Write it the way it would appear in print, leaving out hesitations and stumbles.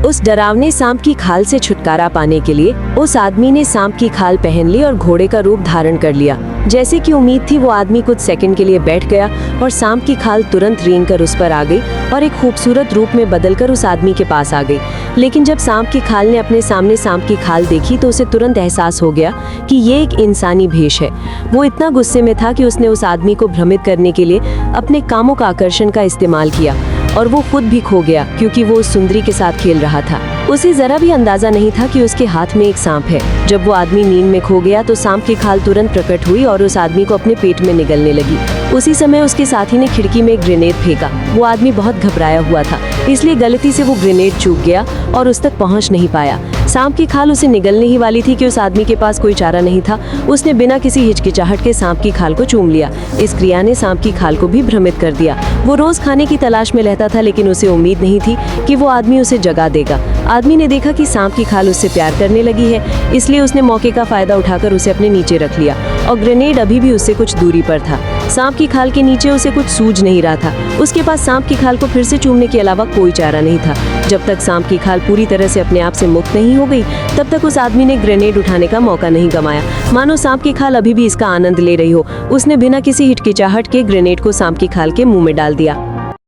उस डरावने सांप की खाल से छुटकारा पाने के लिए उस आदमी ने सांप की खाल पहन ली और घोड़े का रूप धारण कर लिया। जैसे कि उम्मीद थी, वो आदमी कुछ सेकंड के लिए बैठ गया और सांप की खाल तुरंत रेंग कर उस पर आ गई और एक खूबसूरत रूप में बदलकर उस आदमी के पास आ गई। लेकिन जब सांप की खाल ने अपने सामने सांप की खाल देखी तो उसे तुरंत एहसास हो गया कि ये एक इंसानी भेष है। वो इतना गुस्से में था कि उसने उस आदमी को भ्रमित करने के लिए अपने कामुक आकर्षण का इस्तेमाल किया और वो खुद भी खो गया क्योंकि वो उस सुंदरी के साथ खेल रहा था। उसे जरा भी अंदाजा नहीं था कि उसके हाथ में एक सांप है। जब वो आदमी नींद में खो गया तो सांप की खाल तुरंत प्रकट हुई और उस आदमी को अपने पेट में निगलने लगी। उसी समय उसके साथी ने खिड़की में एक ग्रेनेड फेंका। वो आदमी बहुत घबराया हुआ था, इसलिए गलती से वो ग्रेनेड चूक गया और उस तक पहुंच नहीं पाया। सांप की खाल उसे निगलने ही वाली थी कि उस आदमी के पास कोई चारा नहीं था। उसने बिना किसी हिचकिचाहट के सांप की खाल को चूम लिया। इस क्रिया ने सांप की खाल को भी भ्रमित कर दिया। वो रोज खाने की तलाश में रहता था, लेकिन उसे उम्मीद नहीं थी कि वो आदमी उसे जगा देगा। आदमी ने देखा कि सांप की खाल उससे प्यार करने लगी है, इसलिए उसने मौके का फायदा उठाकर उसे अपने नीचे रख लिया और ग्रेनेड अभी भी उससे कुछ दूरी पर था। सांप की खाल के नीचे उसे कुछ सूझ नहीं रहा था। उसके पास सांप की खाल को फिर से चूमने के अलावा कोई चारा नहीं था। जब तक सांप की खाल पूरी तरह से अपने आप से मुक्त नहीं हो गई, तब तक उस आदमी ने ग्रेनेड उठाने का मौका नहीं गंवाया। मानो सांप की खाल अभी भी इसका आनंद ले रही हो। उसने बिना किसी हिचकिचाहट के ग्रेनेड को सांप की खाल के मुंह में डाल दिया।